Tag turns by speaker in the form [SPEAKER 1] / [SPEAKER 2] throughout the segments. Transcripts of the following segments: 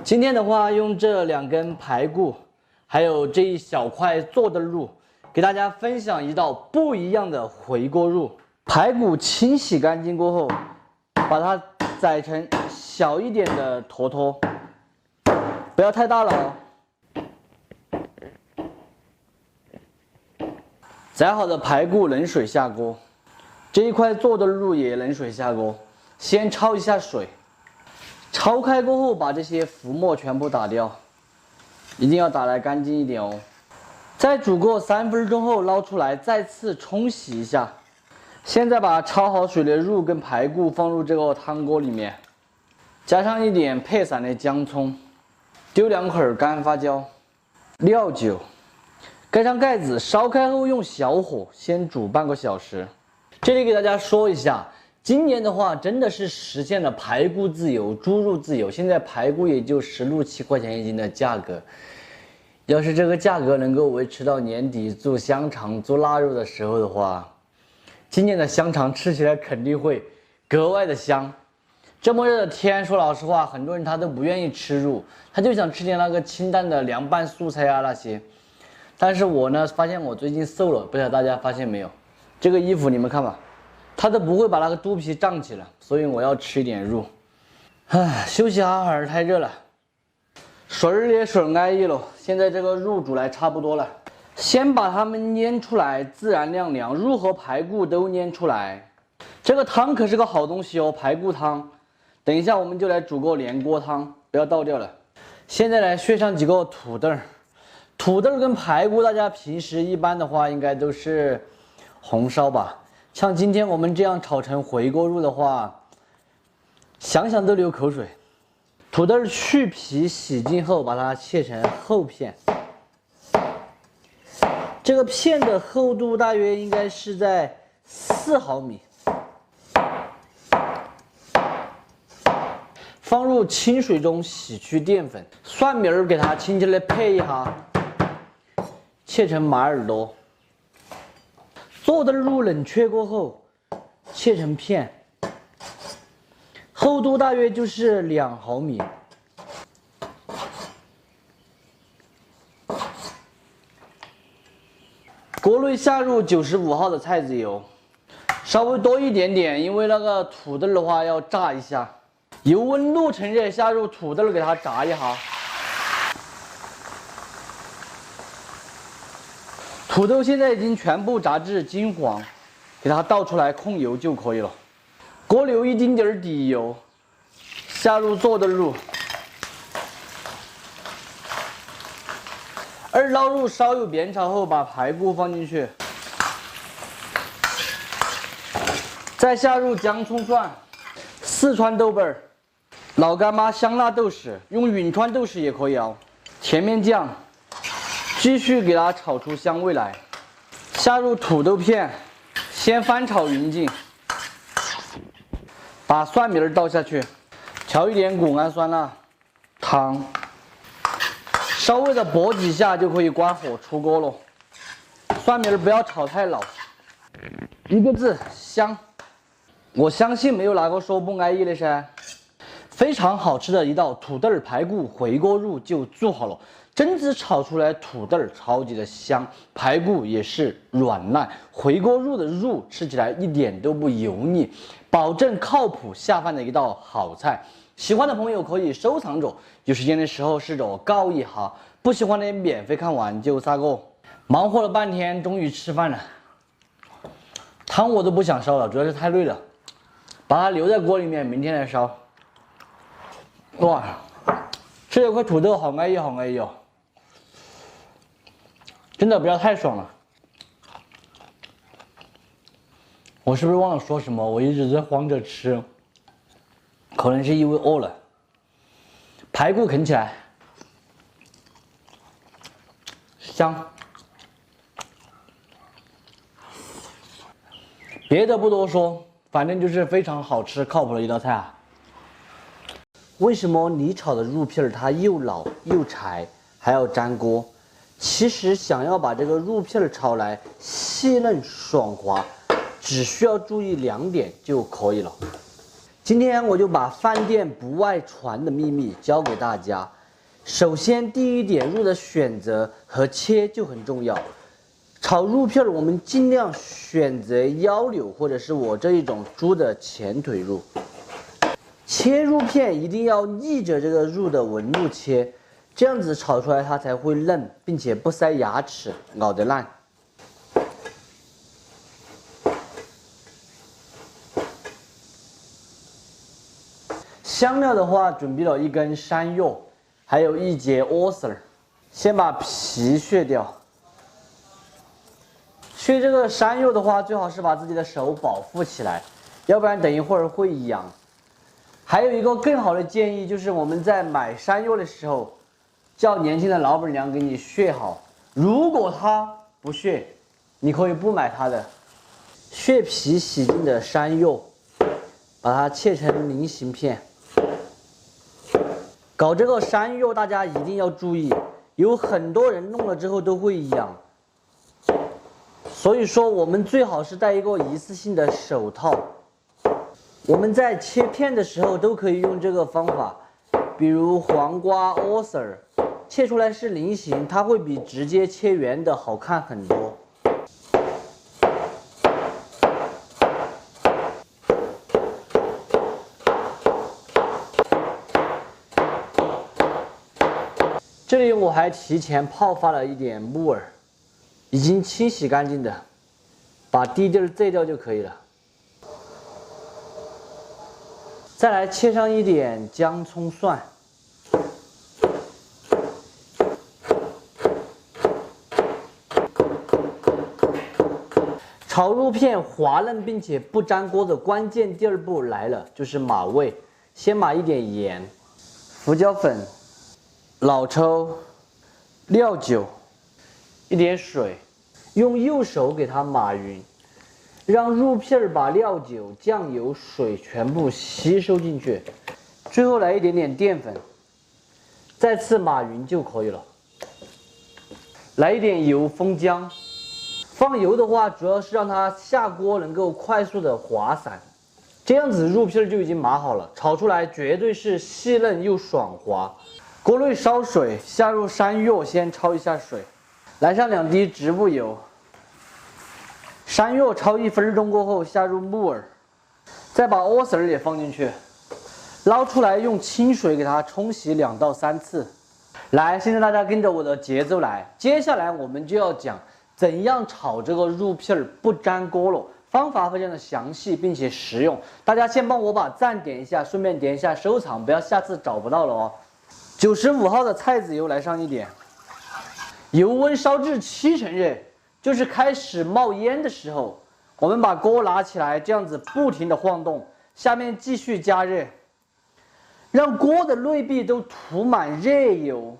[SPEAKER 1] 今天的话，用这2根排骨，还有这一小块做的肉，给大家分享一道不一样的回锅肉。排骨清洗干净过后，把它宰成小一点的坨坨，不要太大了哦。宰好的排骨冷水下锅，这一块做的肉也冷水下锅，先焯一下水。焯开过后，把这些浮沫全部打掉，一定要打得干净一点哦。在煮过3分钟后捞出来，再次冲洗一下。现在把焯好水的肉跟排骨放入这个汤锅里面，加上一点配散的姜葱，丢2块干发椒、料酒，盖上盖子，烧开后用小火先煮半个小时。这里给大家说一下。今年的话，真的是实现了排骨自由、猪肉自由。现在排骨也就16、17块钱一斤的价格。要是这个价格能够维持到年底做香肠、做腊肉的时候的话，今年的香肠吃起来肯定会格外的香。这么热的天，说老实话，很多人他都不愿意吃肉，他就想吃点那个清淡的凉拌素菜啊那些。但是我呢，发现我最近瘦了，不知道大家发现没有？这个衣服你们看吧。它都不会把那个肚皮胀起来，所以我要吃一点肉。唉，休息哈会儿，太热了。水儿也水安逸了，现在这个肉煮来差不多了，先把它们拈出来，自然晾凉，肉和排骨都拈出来。这个汤可是个好东西哦，排骨汤。等一下我们就来煮个连锅汤，不要倒掉了。现在来削上几个土豆，土豆跟排骨，大家平时一般的话应该都是红烧吧。像今天我们这样炒成回锅肉的话，想想都流口水。土豆去皮洗净后，把它切成厚片。这个片的厚度大约应该是在4毫米。放入清水中洗去淀粉，蒜苗儿给它轻轻的配一下，切成马耳朵。做的肉冷却过后，切成片，厚度大约就是2毫米。锅内下入95号的菜籽油，稍微多一点点，因为那个土豆的话要炸一下。油温6成热，下入土豆给它炸一下。土豆现在已经全部炸至金黄，给它倒出来控油就可以了。锅留一丁点底油，下入做的肉。2捞入稍有煸炒后，把排骨放进去，再下入姜葱蒜、四川豆瓣、老干妈香辣豆豉，用允川豆豉也可以哦。甜面酱。继续给它炒出香味来，下入土豆片，先翻炒匀净，把蒜苗倒下去，调一点谷氨酸钠，汤，稍微的搏几下就可以关火出锅了。蒜苗不要炒太老，一个字香。我相信没有哪个说不安逸的噻。非常好吃的一道土豆排骨回锅肉就做好了。榛子炒出来，土豆超级的香，排骨也是软烂，回锅肉的肉吃起来一点都不油腻，保证靠谱下饭的一道好菜。喜欢的朋友可以收藏着，有时间的时候试着告一下，不喜欢的免费看完就撒个。忙活了半天，终于吃饭了。汤我都不想烧了，主要是太累了，把它留在锅里面，明天来烧。哇，吃了块土豆，好安逸，好安逸哦！真的不要太爽了。我是不是忘了说什么？我一直在慌着吃，可能是因为饿了。排骨啃起来，香。别的不多说，反正就是非常好吃、靠谱的一道菜啊。为什么你炒的肉片它又老又柴，还要粘锅？其实想要把这个肉片炒来细嫩爽滑，只需要注意2点就可以了。今天我就把饭店不外传的秘密教给大家。首先，第一点，肉的选择和切就很重要。炒肉片我们尽量选择腰柳或者是我这一种猪的前腿肉。切肉片一定要逆着这个肉的纹路切，这样子炒出来它才会嫩，并且不塞牙齿，咬得烂。香料的话，准备了一根山药，还有一节莴笋。先把皮削掉。削这个山药的话，最好是把自己的手保护起来，要不然等一会儿会痒。还有一个更好的建议，就是我们在买山药的时候，叫年轻的老板娘给你削好。如果她不削，你可以不买她的。削皮洗净的山药，把它切成菱形片。搞这个山药，大家一定要注意，有很多人弄了之后都会痒，所以说我们最好是戴一个一次性的手套。我们在切片的时候都可以用这个方法，比如黄瓜、莴笋，切出来是菱形，它会比直接切圆的好看很多。这里我还提前泡发了一点木耳，已经清洗干净的，把地蒂摘掉就可以了。再来切上一点姜、葱、蒜。炒肉片滑嫩并且不粘锅的关键第二步来了，就是码味。先码一点盐、胡椒粉、老抽、料酒，一点水，用右手给它码匀，让肉片把料酒、酱油、水全部吸收进去。最后来一点点淀粉，再次码匀就可以了。来一点油封姜，放油的话主要是让它下锅能够快速的滑散。这样子肉片就已经码好了，炒出来绝对是细嫩又爽滑。锅内烧水，下入山药，先焯一下水，来上2滴植物油。山药焯1分钟过后，下入木耳，再把莴笋也放进去，捞出来用清水给它冲洗2到3次。来，现在大家跟着我的节奏来，接下来我们就要讲怎样炒这个肉片不粘锅了。方法非常的详细并且实用，大家先帮我把赞点一下，顺便点一下收藏，不要下次找不到了哦。95号的菜籽油来上一点，油温烧至70%热，就是开始冒烟的时候，我们把锅拿起来，这样子不停的晃动，下面继续加热，让锅的内壁都涂满热油。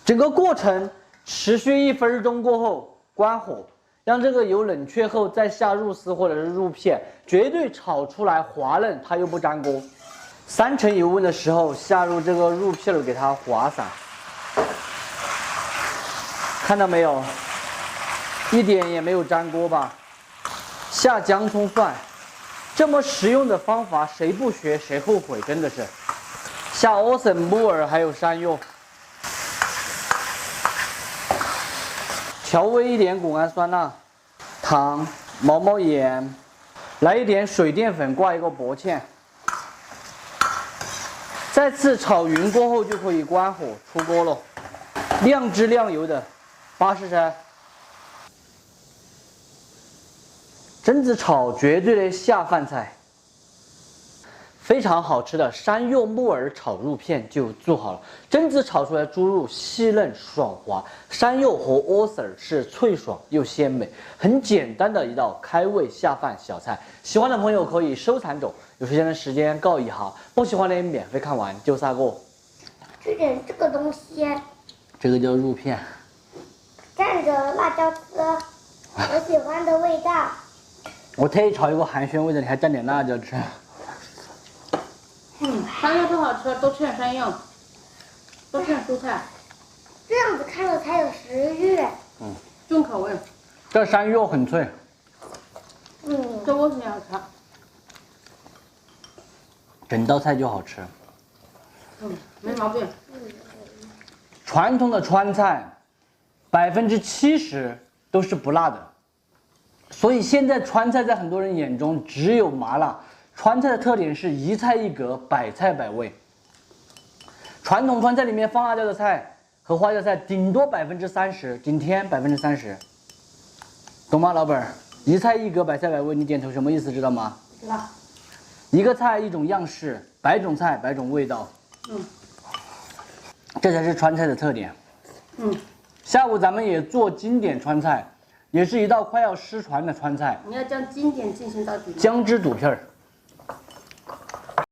[SPEAKER 1] 整个过程持续1分钟过后关火，让这个油冷却后再下肉丝或者是肉片，绝对炒出来滑嫩，它又不粘锅。3成油温的时候下入这个肉片给它滑散，看到没有？一点也没有粘锅吧？下姜葱蒜，这么实用的方法谁不学谁后悔，真的是。下莴笋、木耳还有山药，调味一点谷氨酸钠、糖、毛毛盐，来一点水淀粉，挂一个薄芡。再次炒匀过后就可以关火出锅了，亮汁亮油的80°，榛子炒绝对的下饭菜。非常好吃的山药木耳炒肉片就做好了。榛子炒出来猪肉细嫩爽滑，山药和莴笋是脆爽又鲜美，很简单的一道开胃下饭小菜。喜欢的朋友可以收藏走，有时间的时间告一下，不喜欢的免费看完就下锅。
[SPEAKER 2] 吃点这个东西，
[SPEAKER 1] 这个叫肉片，
[SPEAKER 2] 蘸着辣椒丝，我喜欢的味道。
[SPEAKER 1] 我特意炒一个寒暄味的，你还蘸点辣椒吃。
[SPEAKER 3] 山药不好吃，多吃点山药，多吃点蔬菜，
[SPEAKER 2] 这样子看了才有食欲。
[SPEAKER 3] 重口味。
[SPEAKER 1] 这山药很脆。
[SPEAKER 3] 这莴笋也好吃。
[SPEAKER 1] 整道菜就好吃。
[SPEAKER 3] 没毛病。
[SPEAKER 1] 传统的川菜70%都是不辣的，所以现在川菜在很多人眼中只有麻辣。川菜的特点是一菜一格，百菜百味。传统川菜里面放辣椒的菜和花椒菜顶多30%，顶天30%，懂吗，老板？一菜一格，百菜百味，你点头什么意思？知道吗？
[SPEAKER 3] 知道。
[SPEAKER 1] 一个菜一种样式，百种菜百种味道。这才是川菜的特点。下午咱们也做经典川菜，也是一道快要失传的川菜。
[SPEAKER 3] 你要将经典进行到底。
[SPEAKER 1] 姜汁肚皮儿。